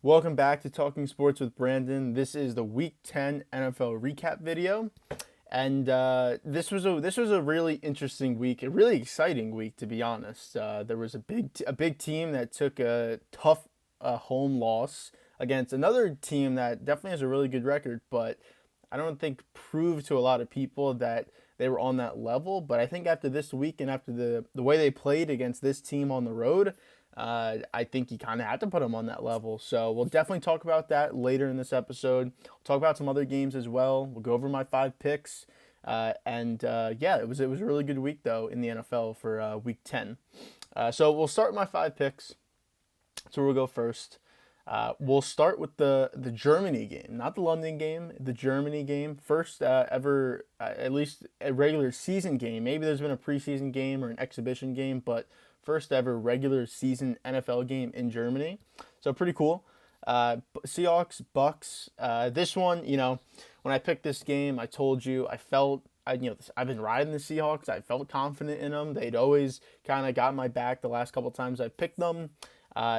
Welcome back to Talking Sports with Brandon. This is the Week 10 NFL recap video, and this was a really interesting week, a really exciting week to be honest. There was a big team that took a tough home loss against another team that definitely has a really good record, but I don't think proved to a lot of people that they were on that level. But I think after this week and after the way they played against this team on the road, I think you kind of had to put them on that level. So we'll definitely talk about that later in this episode. We'll talk about some other games as well. We'll go over my 5 picks. Yeah, it was a really good week though in the NFL for Week 10. So we'll start with my 5 picks. So we'll go first. We'll start with the Germany game, not the London game, the Germany game. First ever, at least a regular season game. Maybe there's been a preseason game or an exhibition game, but first ever regular season NFL game in Germany. So pretty cool. Seahawks, Bucks. This one, when I picked this game, I told you I've been riding the Seahawks. I felt confident in them. They'd always kind of got my back the last couple times I picked them.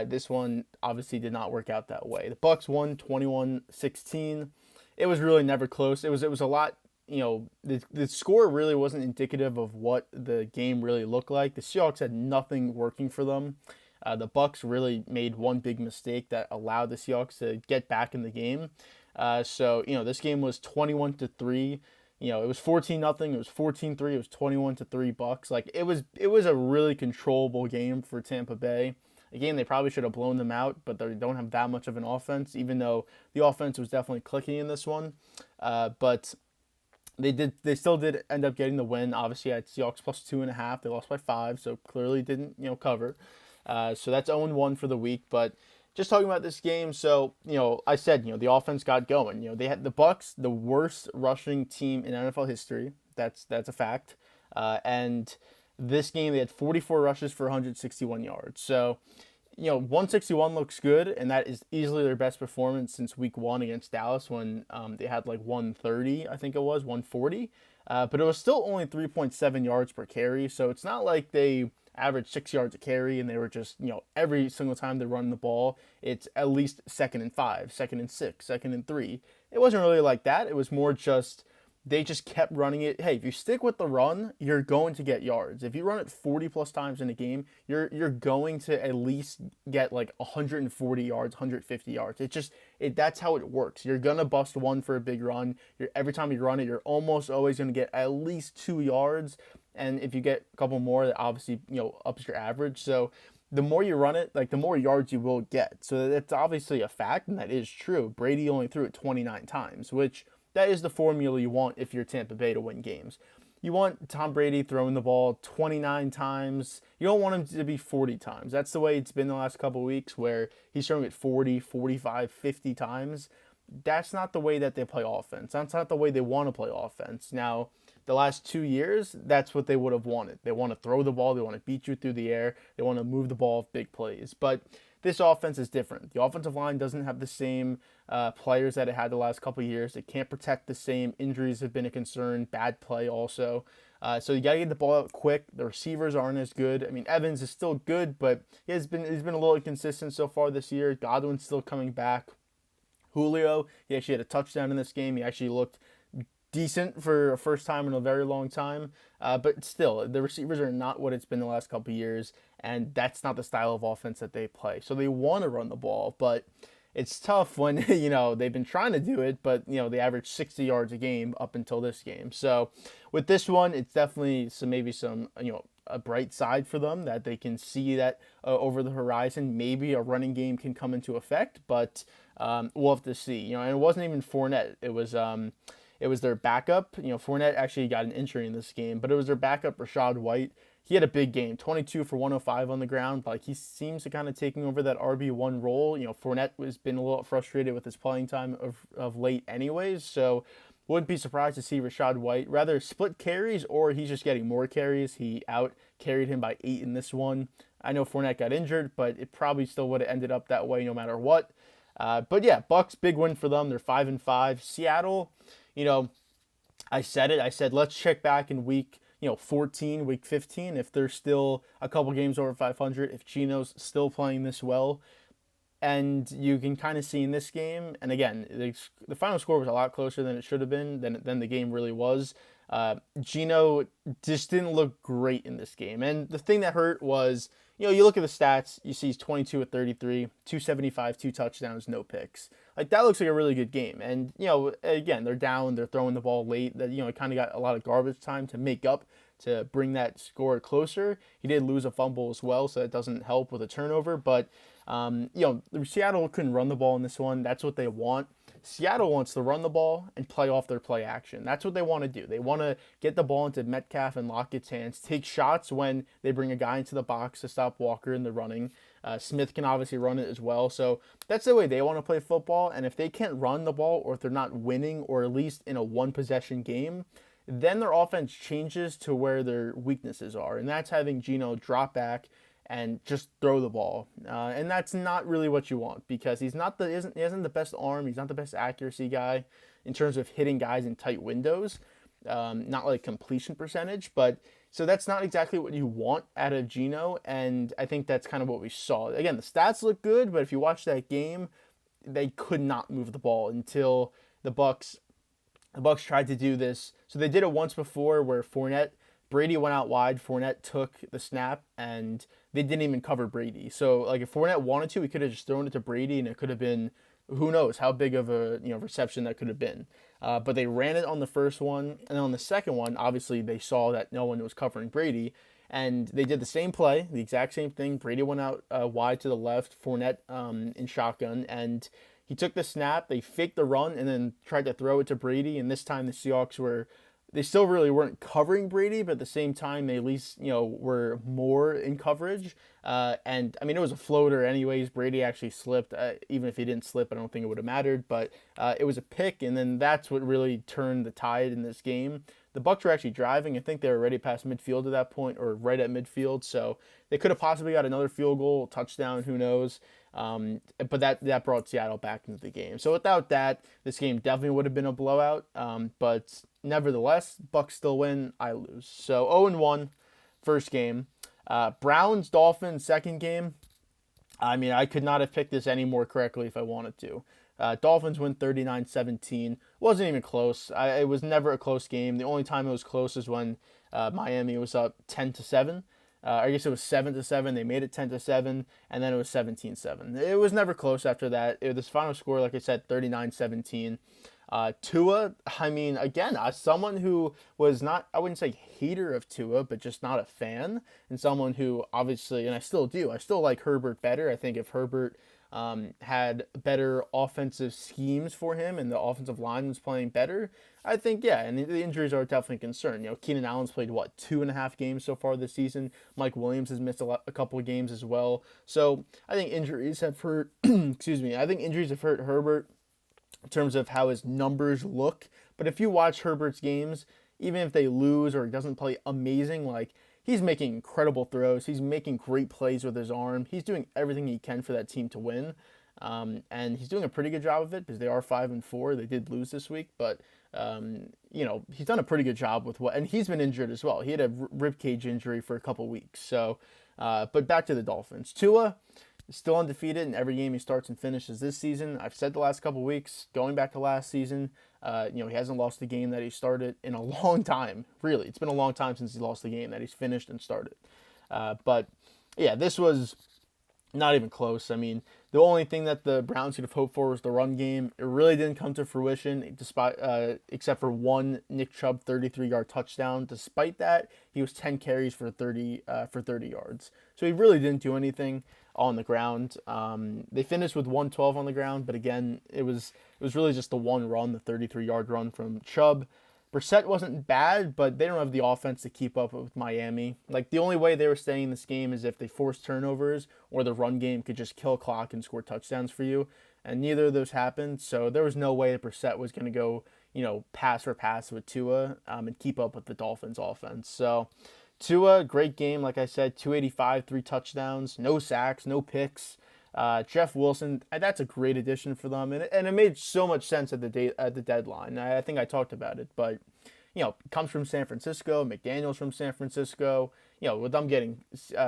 This one obviously did not work out that way. The Bucks won 21-16. It was really never close. It was a lot. The score really wasn't indicative of what the game really looked like. The Seahawks had nothing working for them. The Bucks really made one big mistake that allowed the Seahawks to get back in the game. So this game was 21-3. It was 14-0. It was 14-3. It was 21-3 Bucks. Like it was a really controllable game for Tampa Bay. Again, they probably should have blown them out, but they don't have that much of an offense, even though the offense was definitely clicking in this one. But they still did end up getting the win. Obviously, I had Seahawks plus 2.5. They lost by 5, so clearly didn't cover. So that's 0-1 for the week. But just talking about this game, so I said the offense got going. They had the Bucks, the worst rushing team in NFL history. That's a fact. And this game, they had 44 rushes for 161 yards. So, 161 looks good, and that is easily their best performance since week 1 against Dallas when they had like 130, I think it was, 140. But it was still only 3.7 yards per carry. So it's not like they averaged 6 yards a carry and they were just, every single time they run the ball, it's at least 2nd and 5, 2nd and 6, 2nd and 3. It wasn't really like that. It was more just they just kept running it. Hey, if you stick with the run, you're going to get yards. If you run it 40 plus times in a game, you're going to at least get like 140 yards, 150 yards. That's how it works. You're gonna bust one for a big run. Every time you run it, you're almost always gonna get at least 2 yards. And if you get a couple more, that obviously ups your average. So the more you run it, like the more yards you will get. So that's obviously a fact, and that is true. Brady only threw it 29 times, which that is the formula you want if you're Tampa Bay to win games. You want Tom Brady throwing the ball 29 times. You don't want him to be 40 times. That's the way it's been the last couple of weeks where he's throwing it 40, 45, 50 times. That's not the way that they play offense. That's not the way they want to play offense. Now, the last 2 years, that's what they would have wanted. They want to throw the ball. They want to beat you through the air. They want to move the ball with big plays. But this offense is different. The offensive line doesn't have the same players that it had the last couple of years. It can't protect the same. Injuries have been a concern. Bad play also. So you got to get the ball out quick. The receivers aren't as good. I mean, Evans is still good, but he's been a little inconsistent so far this year. Godwin's still coming back. Julio, he actually had a touchdown in this game. He actually looked decent for a first time in a very long time. But still, the receivers are not what it's been the last couple of years, and that's not the style of offense that they play. So they want to run the ball, but it's tough when, they've been trying to do it, but, they average 60 yards a game up until this game. So with this one, it's definitely maybe a bright side for them that they can see that over the horizon. Maybe a running game can come into effect, but we'll have to see. And it wasn't even Fournette. It was their backup. Fournette actually got an injury in this game, but it was their backup, Rachaad White. He had a big game, 22 for 105 on the ground. Like, he seems to kind of taking over that RB1 role. Fournette has been a little frustrated with his playing time of late anyways, so wouldn't be surprised to see Rachaad White rather split carries, or he's just getting more carries. He out-carried him by 8 in this one. I know Fournette got injured, but it probably still would have ended up that way no matter what. But yeah, Bucks, big win for them. They're 5-5. Seattle, I said it. I said, let's check back in week 14, week 15, if they're still a couple games over 500, if Gino's still playing this well. And you can kind of see in this game, and again, the final score was a lot closer than it should have been, than the game really was. Geno just didn't look great in this game. And the thing that hurt was, you look at the stats, you see he's 22 of 33, 275, 2 touchdowns, no picks. Like, that looks like a really good game. And, again, they're down, they're throwing the ball late. That, it kind of got a lot of garbage time to make up to bring that score closer. He did lose a fumble as well, so that doesn't help with a turnover. But, Seattle couldn't run the ball in this one. That's what they want. Seattle wants to run the ball and play off their play action. That's what they want to do. They want to get the ball into Metcalf and Lockett's hands, take shots when they bring a guy into the box to stop Walker in the running. Smith can obviously run it as well. So that's the way they want to play football. And if they can't run the ball, or if they're not winning, or at least in a one-possession game, then their offense changes to where their weaknesses are. And that's having Geno drop back and just throw the ball. And that's not really what you want, because he hasn't the best arm. He's not the best accuracy guy in terms of hitting guys in tight windows. Not like completion percentage, but so that's not exactly what you want out of Geno. And I think that's kind of what we saw. Again, the stats look good, but if you watch that game, they could not move the ball until the Bucs tried to do this. So they did it once before where Brady went out wide, Fournette took the snap, and they didn't even cover Brady. So, like, if Fournette wanted to, he could have just thrown it to Brady, and it could have been, who knows how big of a reception that could have been. But they ran it on the first one, and then on the second one, obviously they saw that no one was covering Brady, and they did the same play, the exact same thing. Brady went out wide to the left, Fournette in shotgun, and he took the snap, they faked the run, and then tried to throw it to Brady, and this time the Seahawks they still really weren't covering Brady, but at the same time, they at least, were more in coverage. And, I mean, it was a floater anyways. Brady actually slipped. Even if he didn't slip, I don't think it would have mattered. But it was a pick, and then that's what really turned the tide in this game. The Bucs were actually driving. I think they were already past midfield at that point, or right at midfield. So they could have possibly got another field goal, touchdown, who knows. But that brought Seattle back into the game. So without that, this game definitely would have been a blowout. But nevertheless, Bucs still win, I lose. So 0-1, first game. Browns, Dolphins, second game. I mean, I could not have picked this any more correctly if I wanted to. Dolphins win 39-17. Wasn't even close. It was never a close game. The only time it was close is when Miami was up 10-7. I guess it was 7-7. They made it 10-7, and then it was 17-7. It was never close after that. This final score, like I said, 39-17. Tua, I mean, again, as someone who was not, I wouldn't say hater of Tua, but just not a fan, and someone who obviously, and I still do, I still like Herbert better. I think if Herbert had better offensive schemes for him and the offensive line was playing better, I think, yeah, and the injuries are definitely a concern. Keenan Allen's played, 2.5 games so far this season. Mike Williams has missed a couple of games as well. So I think injuries have hurt, I think injuries have hurt Herbert in terms of how his numbers look. But if you watch Herbert's games, even if they lose or he doesn't play amazing, like, he's making incredible throws. He's making great plays with his arm. He's doing everything he can for that team to win. And he's doing a pretty good job of it because they are 5-4. They did lose this week, but he's done a pretty good job with and he's been injured as well. He had a ribcage injury for a couple weeks. So, but back to the Dolphins. Tua is still undefeated in every game he starts and finishes this season. I've said the last couple weeks, going back to last season, he hasn't lost a game that he started in a long time. Really, it's been a long time since he lost a game that he's finished and started. But yeah, this was not even close. I mean, the only thing that the Browns could have hoped for was the run game. It really didn't come to fruition, despite except for one Nick Chubb 33-yard touchdown. Despite that, he was 10 carries for 30 yards. So he really didn't do anything on the ground. They finished with 112 on the ground, but again, it was really just the one run, the 33-yard run from Chubb. Brissett wasn't bad, but they don't have the offense to keep up with Miami. Like, the only way they were staying in this game is if they forced turnovers or the run game could just kill clock and score touchdowns for you. And neither of those happened, so there was no way that Brissett was going to go, pass for pass with Tua and keep up with the Dolphins offense. So Tua, great game, like I said, 285, 3 touchdowns, no sacks, no picks. Jeff Wilson, that's a great addition for them, and it made so much sense at the deadline. I think I talked about it, but comes from San Francisco. McDaniel's from San Francisco. With them getting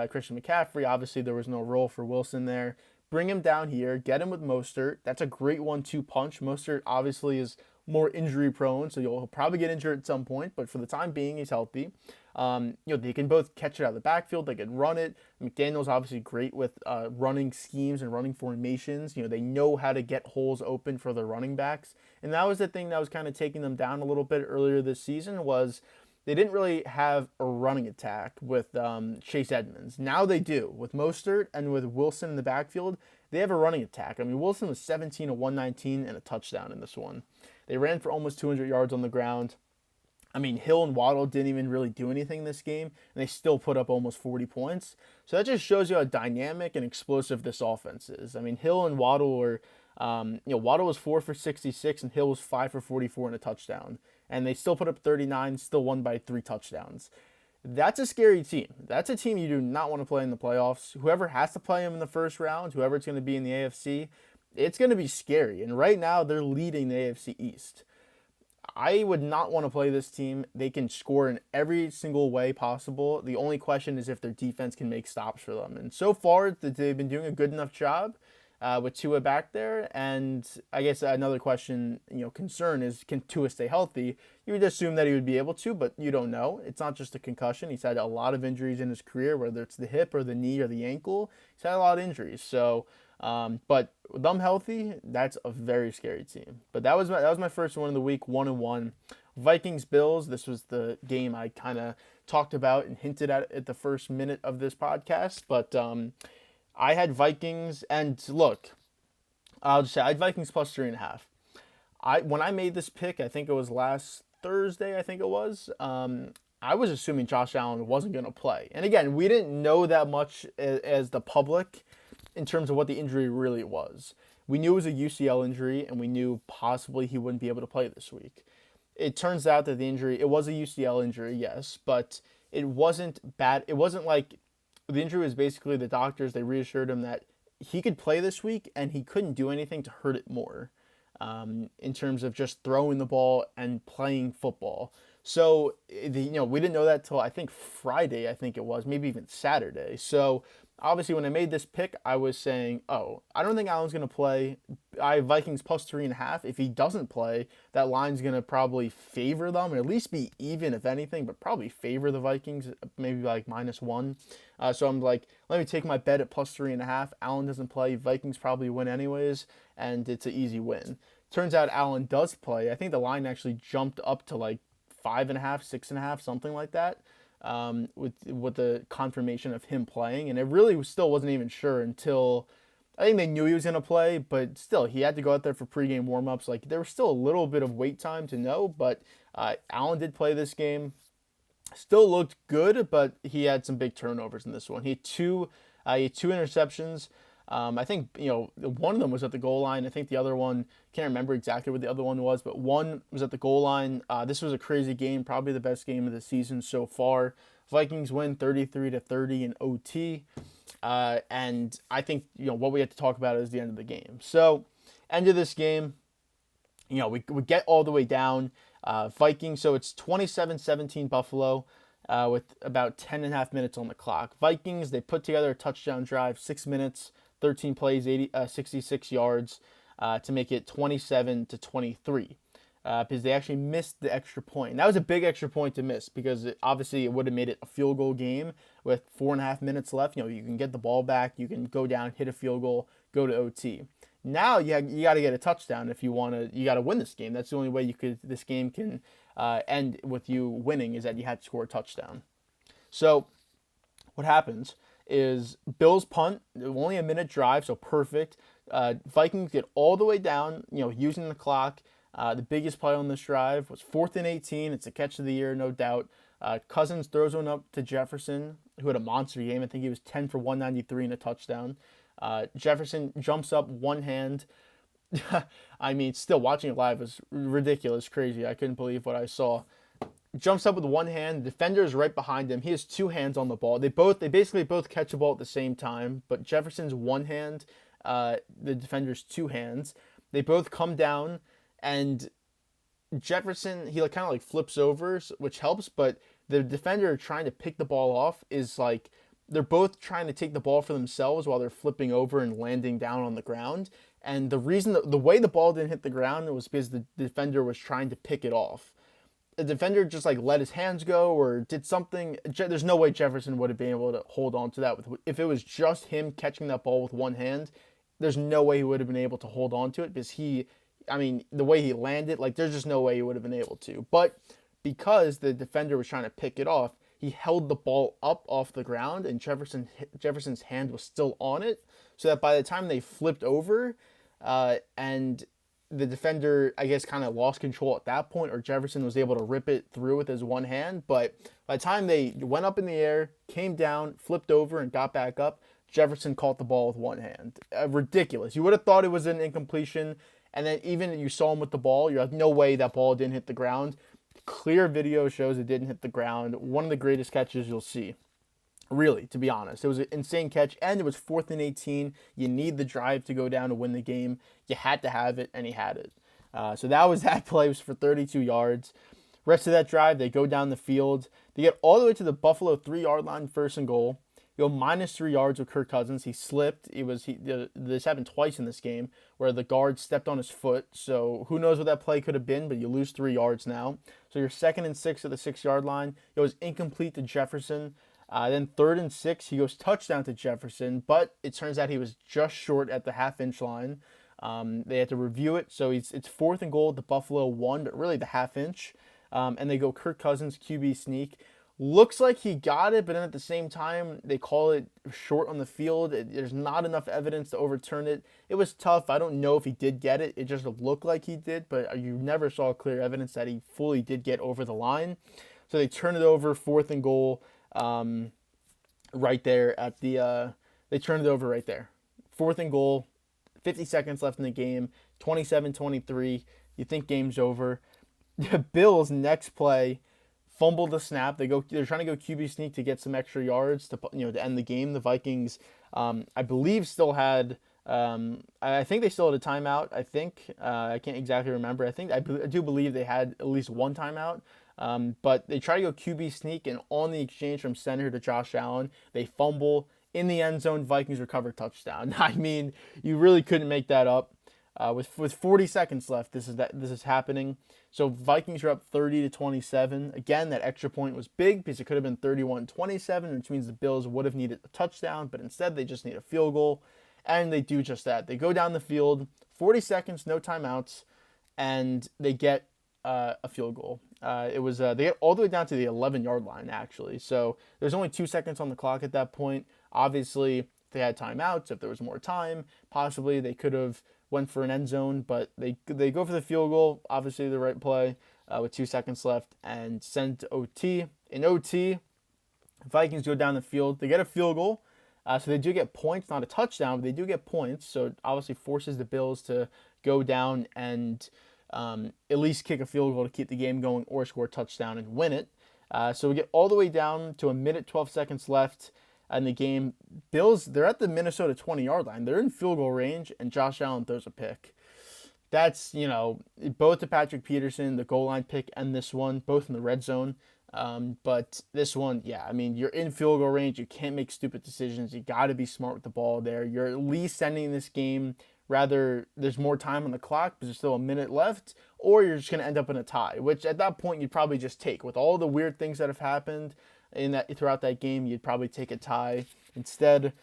Christian McCaffrey, obviously there was no role for Wilson there. bring him down here, get him with Mostert. That's a great 1-2 punch. Mostert obviously is more injury prone, so he'll probably get injured at some point, but for the time being, he's healthy. They can both catch it out of the backfield. They can run it. McDaniel's obviously great with running schemes and running formations. They know how to get holes open for their running backs. And that was the thing that was kind of taking them down a little bit earlier this season was they didn't really have a running attack with Chase Edmonds. Now they do. With Mostert and with Wilson in the backfield, they have a running attack. Wilson was 17 of 119 and a touchdown in this one. They ran for almost 200 yards on the ground. Hill and Waddle didn't even really do anything this game, and they still put up almost 40 points. So that just shows you how dynamic and explosive this offense is. Hill and Waddle were, Waddle was 4 for 66, and Hill was 5 for 44 and a touchdown. And they still put up 39, still won by 3 touchdowns. That's a scary team. That's a team you do not want to play in the playoffs. Whoever has to play them in the first round, whoever it's going to be in the AFC, it's going to be scary. And right now, they're leading the AFC East. I would not want to play this team. They can score in every single way possible. The only question is if their defense can make stops for them. And so far, they've been doing a good enough job with Tua back there. And I guess another question, concern is, can Tua stay healthy? You would assume that he would be able to, but you don't know. It's not just a concussion. He's had a lot of injuries in his career, whether it's the hip or the knee or the ankle. He's had a lot of injuries. So, but with them healthy, that's a very scary team. But that was my first one of the week, 1-1. Vikings Bills. This was the game I kind of talked about and hinted at the first minute of this podcast. But I had Vikings, and look, I'll just say I had Vikings plus 3.5. When I made this pick, I think it was last Thursday. I was assuming Josh Allen wasn't going to play. And again, we didn't know that much as the public in terms of what the injury really was. We knew it was a UCL injury, and we knew possibly he wouldn't be able to play this week. It turns out that it was a UCL injury, yes, but it wasn't bad. It wasn't like the injury was basically the doctors, they reassured him that he could play this week, and he couldn't do anything to hurt it more in terms of just throwing the ball and playing football. So, we didn't know that till I think Friday, maybe even Saturday. So, obviously, when I made this pick, I was saying, I don't think Allen's going to play. I have Vikings plus 3.5. If he doesn't play, that line's going to probably favor them, or at least be even, if anything, but probably favor the Vikings, maybe like -1. So I'm like, let me take my bet at plus 3.5. Allen doesn't play. Vikings probably win anyways, and it's an easy win. Turns out Allen does play. I think the line actually jumped up to like 5.5, 6.5, something like that. With the confirmation of him playing, and it really still wasn't even sure until I think they knew he was going to play, but still he had to go out there for pregame warmups. Like there was still a little bit of wait time to know, but Allen did play this game. Still looked good, but he had some big turnovers in this one. He had two interceptions. I think one of them was at the goal line. I think the other one, can't remember exactly what the other one was, but one was at the goal line. This was a crazy game, probably the best game of the season so far. Vikings win 33-30 in OT, and I think what we have to talk about is the end of the game. So, end of this game, we get all the way down. Vikings, so it's 27-17 Buffalo. With about 10.5 minutes on the clock. Vikings, they put together a touchdown drive, 6 minutes, 13 plays, 66 yards to make it 27-23 because they actually missed the extra point. And that was a big extra point to miss because obviously it would have made it a field goal game with 4.5 minutes left. You can get the ball back, you can go down, hit a field goal, go to OT. Now you got to get a touchdown if you want to. You got to win this game. That's the only way this game can end with you winning, is that you had to score a touchdown. So what happens is Bills punt, only a minute drive, so perfect. Vikings get all the way down, using the clock. The biggest play on this drive was 4th and 18. It's a catch of the year, no doubt. Cousins throws one up to Jefferson, who had a monster game. I think he was 10 for 193 and a touchdown. Jefferson jumps up one hand. Still watching it live was ridiculous, crazy. I couldn't believe what I saw. Jumps up with one hand. The defender is right behind him. He has two hands on the ball. They basically both catch the ball at the same time, but Jefferson's one hand, the defender's two hands. They both come down, and Jefferson, he kind of flips over, which helps, but the defender trying to pick the ball off is they're both trying to take the ball for themselves while they're flipping over and landing down on the ground. And the reason the way the ball didn't hit the ground was because the defender was trying to pick it off. The defender just like let his hands go or did something. There's no way Jefferson would have been able to hold on to that. If it was just him catching that ball with one hand, there's no way he would have been able to hold on to it because the way he landed, like there's just no way he would have been able to. But because the defender was trying to pick it off, he held the ball up off the ground and Jefferson's hand was still on it, so that by the time they flipped over, and the defender, I guess, kind of lost control at that point, or Jefferson was able to rip it through with his one hand. But by the time they went up in the air, came down, flipped over, and got back up, Jefferson caught the ball with one hand. Ridiculous. You would have thought it was an incompletion, and then even you saw him with the ball, you're like, no way that ball didn't hit the ground. Clear video shows it didn't hit the ground. One of the greatest catches you'll see. Really, to be honest. It was an insane catch, and it was 4th and 18. You need the drive to go down to win the game. You had to have it, and he had it. So that was that play. It was for 32 yards. Rest of that drive, they go down the field. They get all the way to the Buffalo 3-yard line, 1st and goal. Go -3 yards with Kirk Cousins. He slipped. This happened twice in this game where the guard stepped on his foot. So who knows what that play could have been, but you lose 3 yards now. So you're 2nd and 6 at the 6-yard line. It was incomplete to Jefferson. Then 3rd and 6, he goes touchdown to Jefferson, but it turns out he was just short at the half-inch line. They had to review it, so it's 4th and goal at the Buffalo 1, but really the half-inch. And they go Kirk Cousins QB sneak. Looks like he got it, but then at the same time, they call it short on the field. There's not enough evidence to overturn it. It was tough. I don't know if he did get it. It just looked like he did, but you never saw clear evidence that he fully did get over the line. So they turn it over, 4th and goal, right there at the, they turn it over right there. 4th and goal, 50 seconds left in the game, 27-23. You think game's over. The Bills, next play, fumble the snap. They're trying to go QB sneak to get some extra yards to end the game. The Vikings, I believe, still had. I think they still had a timeout. I can't exactly remember. I do believe they had at least one timeout. But they try to go QB sneak, and on the exchange from center to Josh Allen, they fumble in the end zone. Vikings recover touchdown. I mean, you really couldn't make that up. With 40 seconds left, this is happening. So Vikings are up 30-27. Again, that extra point was big because it could have been 31-27, which means the Bills would have needed a touchdown, but instead they just need a field goal, and they do just that. They go down the field, 40 seconds, no timeouts, and they get a field goal. They get all the way down to the 11-yard line, actually. So there's only 2 seconds on the clock at that point. Obviously, if they had timeouts, if there was more time, possibly they could have went for an end zone, but they go for the field goal, obviously the right play, with 2 seconds left, and send to OT. In OT, Vikings go down the field. They get a field goal, so they do get points, not a touchdown, but they do get points. So it obviously forces the Bills to go down and at least kick a field goal to keep the game going or score a touchdown and win it. So we get all the way down to 1minute, 12 seconds left in the game. Bills, they're at the Minnesota 20-yard line. They're in field goal range, and Josh Allen throws a pick. That's, both to Patrick Peterson, the goal line pick, and this one, both in the red zone. But this one, you're in field goal range. You can't make stupid decisions. You got to be smart with the ball there. You're at least ending this game. Rather, there's more time on the clock, but there's still a minute left, or you're just going to end up in a tie, which at that point you'd probably just take. With all the weird things that have happened throughout that game, you'd probably take a tie. Instead,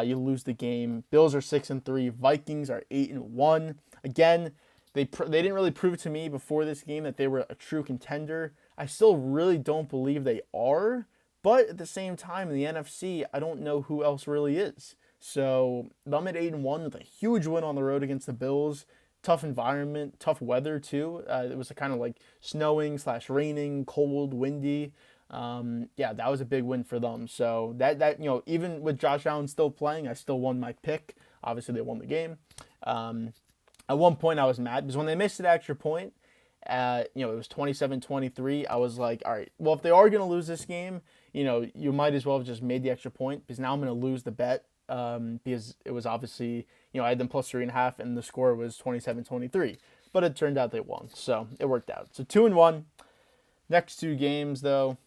you lose the game. Bills are 6-3. Vikings are 8-1. Again, they didn't really prove to me before this game that they were a true contender. I still really don't believe they are, but at the same time, in the NFC, I don't know who else really is. So I'm at 8-1 with a huge win on the road against the Bills. Tough environment, tough weather too. It was kind of like snowing / raining, cold, windy. That was a big win for them. So that even with Josh Allen still playing, I still won my pick. Obviously, they won the game. At one point, I was mad because when they missed an extra point, it was 27-23. I was like, all right, well, if they are going to lose this game, you might as well have just made the extra point because now I'm going to lose the bet. Because it was obviously, I had them plus 3.5 and the score was 27-23, but it turned out they won. So it worked out. So 2-1. Next 2 games though.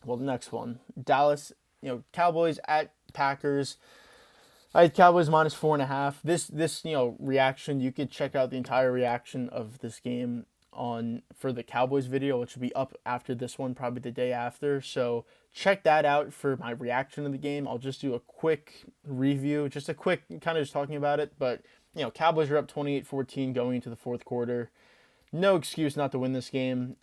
Well, the next one, Dallas, Cowboys at Packers. I had Cowboys minus 4.5. This reaction, you could check out the entire reaction of this game for the Cowboys video, which will be up after this one, probably the day after. So check that out for my reaction to the game. I'll just do a quick review, just a quick kind of just talking about it. But Cowboys are up 28-14 going into the fourth quarter. No excuse not to win this game,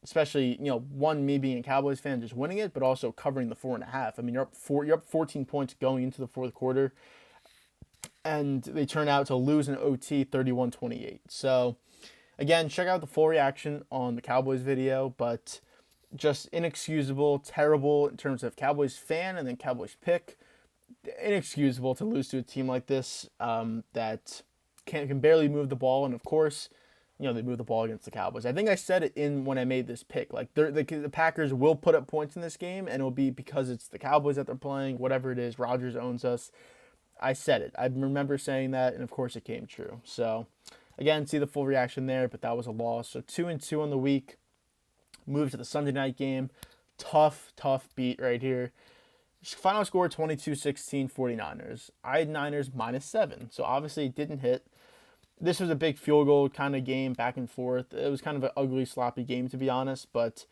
especially one, me being a Cowboys fan, just winning it, but also covering the 4.5. I mean, you're up 14 points going into the fourth quarter, and they turn out to lose in OT 31-28. So again, check out the full reaction on the Cowboys video, but just inexcusable, terrible in terms of Cowboys fan and then Cowboys pick. Inexcusable to lose to a team like this that can barely move the ball, and of course, they move the ball against the Cowboys. I think I said it when I made this pick. Like the Packers will put up points in this game, and it'll be because it's the Cowboys that they're playing. Whatever it is, Rodgers owns us. I said it. I remember saying that, and of course it came true. So again, see the full reaction there, but that was a loss. So 2-2 on the week. Move to the Sunday night game. Tough beat right here. Final score 22-16 49ers. I had Niners -7, so obviously it didn't hit. This was a big field goal kind of game, back and forth. It was kind of an ugly, sloppy game, to be honest. But,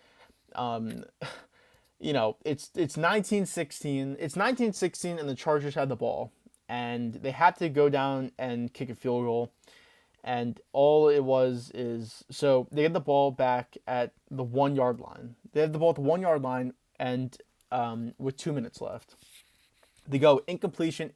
it's 19-16. It's 19-16, and the Chargers had the ball. And they had to go down and kick a field goal. And all it was is, so they get the ball back at the 1 yard line. They have the ball at the 1 yard line, and with 2 minutes left. They go incompletion,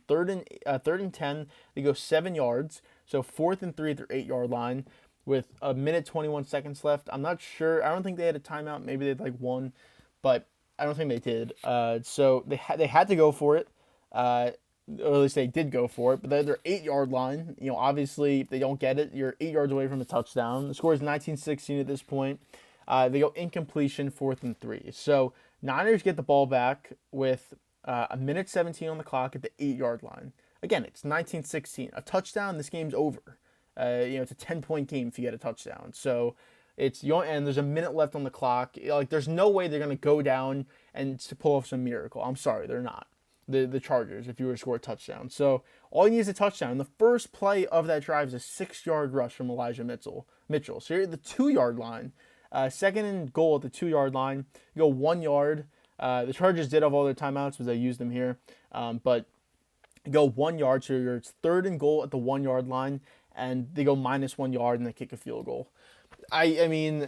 third and 10. They go 7 yards. So 4th and 3 at their 8 yard line with a minute 21 seconds left. I'm not sure. I don't think they had a timeout. Maybe they had one, but I don't think they did. So they had to go for it. Or at least they did go for it. But they're at their 8 yard line. Obviously if they don't get it, you're 8 yards away from a touchdown. The score is 19-16 at this point. They go incompletion, 4th and 3. So Niners get the ball back with a minute 17 on the clock at the 8 yard line. Again, it's 19-16. A touchdown, this game's over. It's a 10-point game if you get a touchdown. So and there's a minute left on the clock. There's no way they're gonna go down and to pull off some miracle. I'm sorry, they're not. The Chargers, if you were to score a touchdown. So all you need is a touchdown. And the first play of that drive is a 6 yard rush from Elijah Mitchell. So you're at the 2 yard line. Second and goal at the 2 yard line. You go 1 yard. The Chargers did have all their timeouts because they used them here. But go 1 yard, so it's 3rd and goal at the 1 yard line, and they go -1 yard and they kick a field goal. I mean,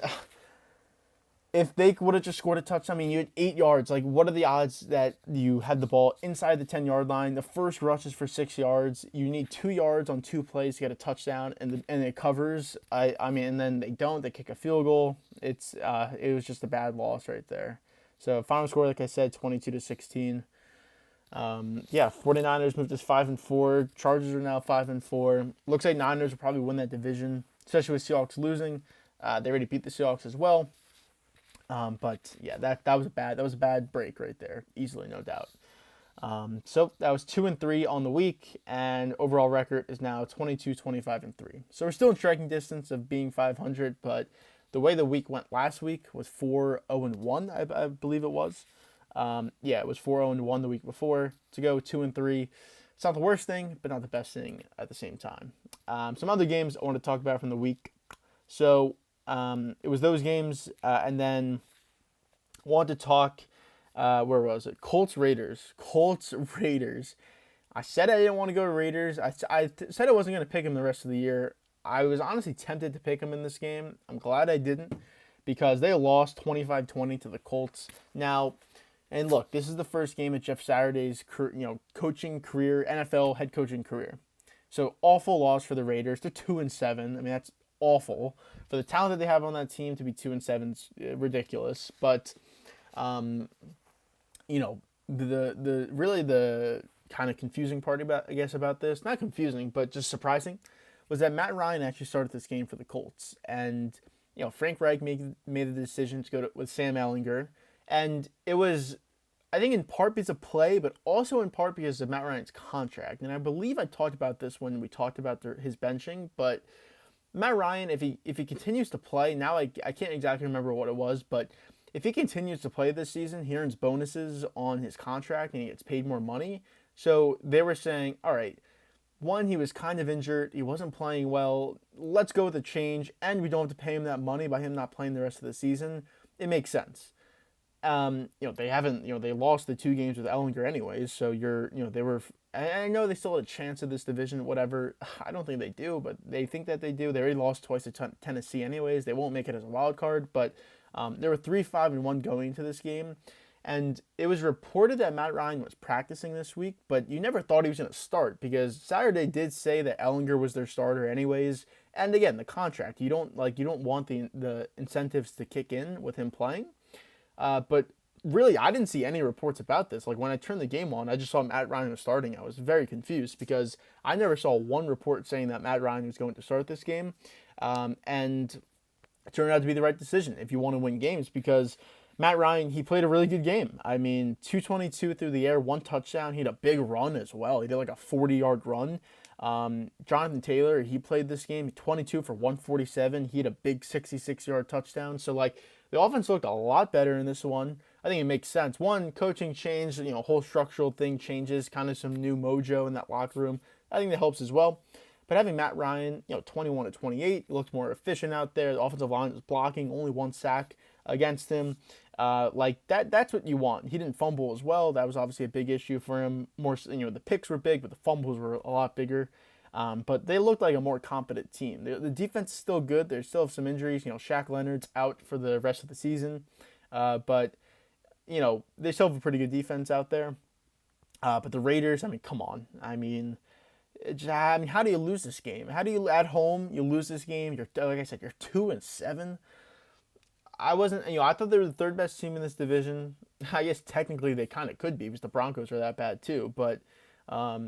if they would have just scored a touchdown, you had 8 yards. What are the odds that you had the ball inside the 10 yard line? The first rush is for 6 yards. You need 2 yards on 2 plays to get a touchdown, and it covers. And then they don't. They kick a field goal. It was just a bad loss right there. So final score, like I said, 22-16. 49ers moved to 5-4. Chargers are now 5-4. Looks like Niners will probably win that division, especially with Seahawks losing. They already beat the Seahawks as well. But yeah, that was a bad break right there, easily, no doubt. So that was 2-3 on the week, and overall record is now 22-25-3. So we're still in striking distance of being 500, but the way the week went last week was 4-0-1, I believe it was. It was 4-0-1 the week before. To go 2-3, it's not the worst thing, but not the best thing at the same time. Some other games I want to talk about from the week. So it was those games, and then I wanted to talk, where was it? Colts Raiders. I said I didn't want to go to Raiders. I said I wasn't going to pick them the rest of the year. I was honestly tempted to pick them in this game. I'm glad I didn't, because they lost 25-20 to the Colts. Now, and look, this is the first game of Jeff Saturday's coaching career, NFL head coaching career. So awful loss for the Raiders. They're 2-7. That's awful. For the talent that they have on that team, to be 2-7 is ridiculous. But the kind of confusing part about this, not confusing, but just surprising, was that Matt Ryan actually started this game for the Colts. And, Frank Reich made the decision to go with Sam Ehlinger. And it was, I think, in part because of play, but also in part because of Matt Ryan's contract. And I believe I talked about this when we talked about his benching. But Matt Ryan, if he continues to play, now I can't exactly remember what it was, but if he continues to play this season, he earns bonuses on his contract and he gets paid more money. So they were saying, all right, one, he was kind of injured. He wasn't playing well. Let's go with a change, and we don't have to pay him that money by him not playing the rest of the season. It makes sense. They haven't, they lost the 2 games with Ellinger anyways. So they were. I know they still had a chance of this division, whatever. I don't think they do, but they think that they do. They already lost twice to Tennessee anyways. They won't make it as a wild card, but they were 3-5-1 going into this game. And it was reported that Matt Ryan was practicing this week, but you never thought he was going to start because Saturday did say that Ellinger was their starter anyways. And again, the contract, you don't want the incentives to kick in with him playing. But really, I didn't see any reports about this. Like when I turned the game on, I just saw Matt Ryan was starting. I was very confused because I never saw one report saying that Matt Ryan was going to start this game. And it turned out to be the right decision if you want to win games because Matt Ryan, he played a really good game. I mean, 222 through the air, 1 touchdown. He had a big run as well. He did like a 40-yard run. Jonathan Taylor, he played this game, 22 for 147. He had a big 66-yard touchdown. So, like, the offense looked a lot better in this one. I think it makes sense. One, coaching changed, whole structural thing changes, kind of some new mojo in that locker room. I think that helps as well. But having Matt Ryan, 21 to 28, he looked more efficient out there. The offensive line was blocking, only 1 sack against him. That's what you want. He didn't fumble as well. That was obviously a big issue for him. More, the picks were big, but the fumbles were a lot bigger. But they looked like a more competent team. The defense is still good. They still have some injuries. Shaq Leonard's out for the rest of the season. But they still have a pretty good defense out there. But the Raiders, come on. How do you lose this game? How do you, at home, you lose this game? Like I said, you're 2-7. I thought they were the 3rd best team in this division. I guess technically they kind of could be because the Broncos are that bad too. But I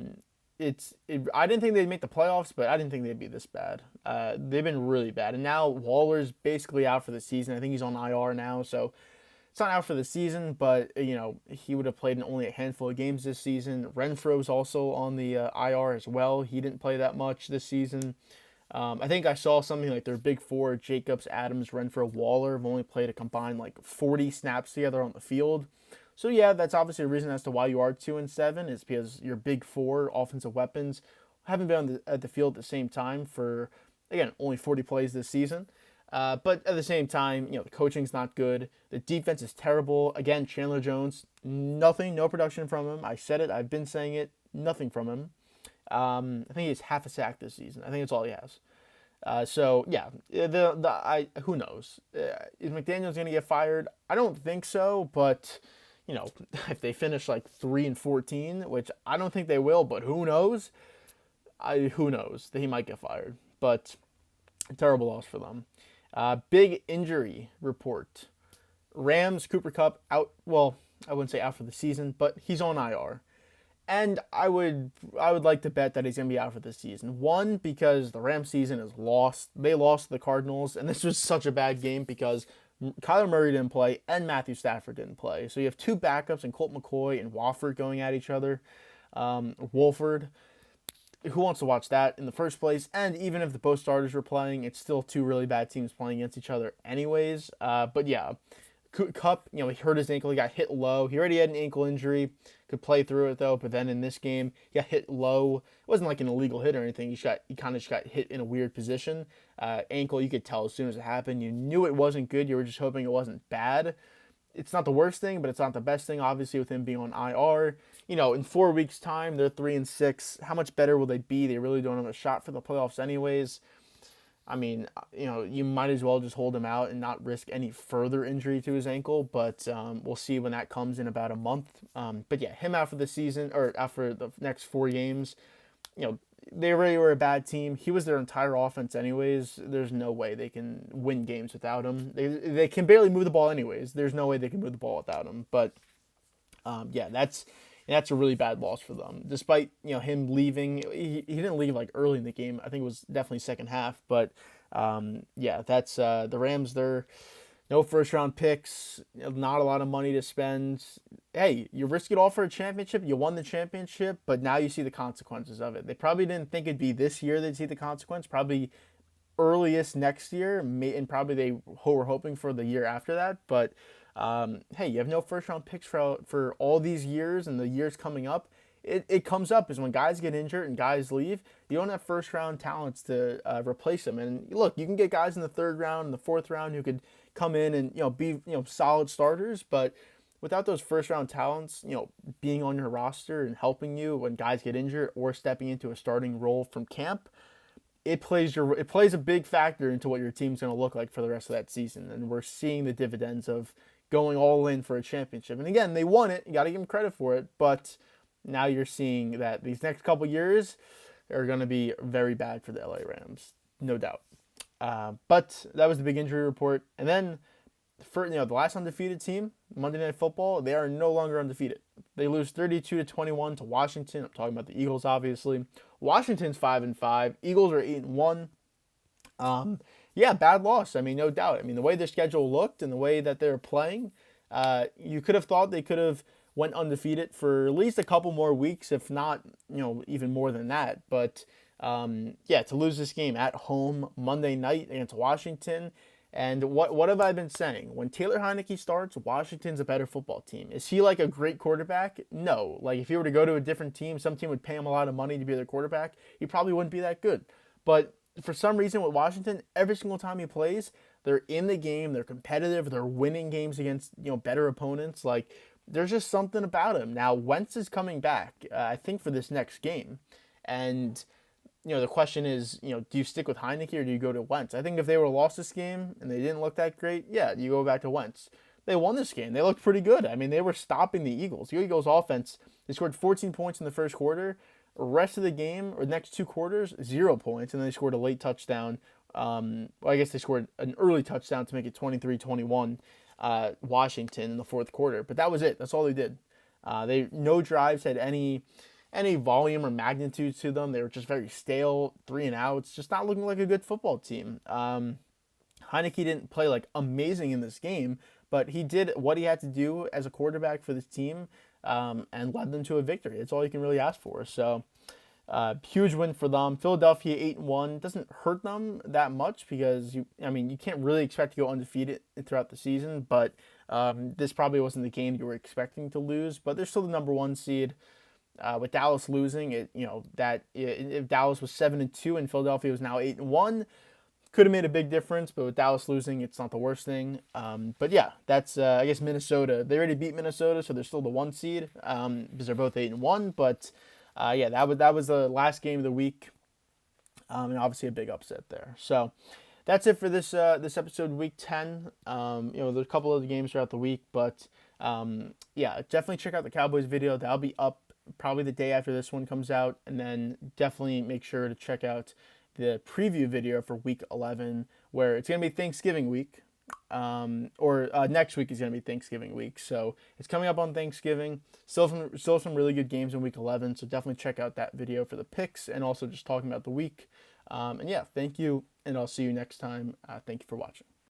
didn't think they'd make the playoffs, but I didn't think they'd be this bad. They've been really bad. And now Waller's basically out for the season. I think he's on IR now, so it's not out for the season, but he would have played in only a handful of games this season. Renfro's also on the IR as well. He didn't play that much this season. I think I saw something like their big 4, Jacobs, Adams, Renfro, Waller, have only played a combined 40 snaps together on the field. So yeah, that's obviously a reason as to why you are 2-7 is because your big 4 offensive weapons haven't been at the field at the same time for, again, only 40 plays this season. But at the same time, the coaching's not good. The defense is terrible. Again, Chandler Jones, no production from him. I said it. I've been saying it. Nothing from him. I think he has half a sack this season. I think that's all he has. So yeah, who knows? Is McDaniels going to get fired? I don't think so. But if they finish 3-14, which I don't think they will, but who knows? Who knows that he might get fired? But a terrible loss for them. Big injury report. Rams, Cooper Kupp out. Well, I wouldn't say out for the season, but he's on IR. And I would like to bet that he's going to be out for this season. One, because the Rams season is lost. They lost to the Cardinals, and this was such a bad game because Kyler Murray didn't play and Matthew Stafford didn't play. So you have 2 backups and Colt McCoy and Wofford going at each other. Wolford. Who wants to watch that in the first place? And even if the both starters were playing, it's still 2 really bad teams playing against each other anyways. But yeah, Kupp, he hurt his ankle. He got hit low. He already had an ankle injury. Could play through it though. But then in this game, he got hit low. It wasn't like an illegal hit or anything. He kind of just got hit in a weird position. Ankle, you could tell as soon as it happened. You knew it wasn't good. You were just hoping it wasn't bad. It's not the worst thing, but it's not the best thing, obviously, with him being on IR. In 4 weeks' time, they're 3-6. How much better will they be? They really don't have a shot for the playoffs anyways. You might as well just hold him out and not risk any further injury to his ankle, but we'll see when that comes in about a month. But yeah, him out for the season, or out for the next 4 games, they really were a bad team. He was their entire offense anyways. There's no way they can win games without him. They can barely move the ball anyways. There's no way they can move the ball without him. But yeah, that's a really bad loss for them. Despite him leaving, he didn't leave early in the game. I think it was definitely second half. But yeah, that's the Rams. They're no first round picks, not a lot of money to spend. Hey, you risk it all for a championship. You won the championship, but now you see the consequences of it. They probably didn't think it'd be this year they'd see the consequence. Probably earliest next year, and probably they were hoping for the year after that. But Hey, you have no first round picks for all these years and the years coming up. It comes up is when guys get injured and guys leave, you don't have first round talents to replace them. And look, you can get guys in the third round and the fourth round who could come in and be solid starters, but without those first round talents, being on your roster and helping you when guys get injured or stepping into a starting role from camp, it plays a big factor into what your team's going to look like for the rest of that season. And we're seeing the dividends of going all in for a championship. And again, they won it. You got to give them credit for it. But now you're seeing that these next couple years are going to be very bad for the LA Rams, no doubt. But that was the big injury report. And then for the last undefeated team, Monday Night Football, they are no longer undefeated. They lose 32-21 to Washington. I'm talking about the Eagles, obviously. Washington's 5-5. Eagles are 8-1. Yeah, bad loss. I mean, no doubt. I mean, the way their schedule looked and the way that they're playing, you could have thought they could have went undefeated for at least a couple more weeks, if not, even more than that. But yeah, to lose this game at home Monday night against Washington. And what have I been saying? When Taylor Heinicke starts, Washington's a better football team. Is he like a great quarterback? No. Like if he were to go to a different team, some team would pay him a lot of money to be their quarterback. He probably wouldn't be that good. But for some reason with Washington, every single time he plays, they're in the game, they're competitive, they're winning games against better opponents. Like there's just something about him. Now Wentz is coming back, I think for this next game, and the question is, do you stick with Heinicke or do you go to Wentz? I think if they would have lost this game and they didn't look that great, yeah, you go back to Wentz. They won this game. They looked pretty good. I mean, they were stopping the Eagles. The Eagles offense, they scored 14 points in the first quarter. Rest of the game, or the next two quarters, 0 points. And then they scored a late touchdown. Well, I guess they scored an early touchdown to make it 23-21 Washington in the fourth quarter. But that was it. That's all they did. No drives had any volume or magnitude to them. They were just very stale, 3 and outs, just not looking like a good football team. Heinicke didn't play like amazing in this game, but he did what he had to do as a quarterback for this team and led them to a victory. That's all you can really ask for. So huge win for them. Philadelphia 8-1 doesn't hurt them that much because you can't really expect to go undefeated throughout the season, but this probably wasn't the game you were expecting to lose, but they're still the number 1 seed. With Dallas losing, if Dallas was 7-2 and Philadelphia was now 8-1, could have made a big difference. But with Dallas losing, it's not the worst thing. But yeah, that's I guess Minnesota. They already beat Minnesota, so they're still the 1 seed because they're both 8-1. But yeah, that was the last game of the week, and obviously a big upset there. So that's it for this episode, week 10. There's a couple other games throughout the week, but yeah, definitely check out the Cowboys video. That'll be up probably the day after this one comes out, and then definitely make sure to check out the preview video for week 11, where it's going to be Thanksgiving week, or next week is going to be Thanksgiving week, so it's coming up on Thanksgiving. Still some really good games in week 11, so definitely check out that video for the picks and also just talking about the week. And yeah, thank you, and I'll see you next time. Thank you for watching.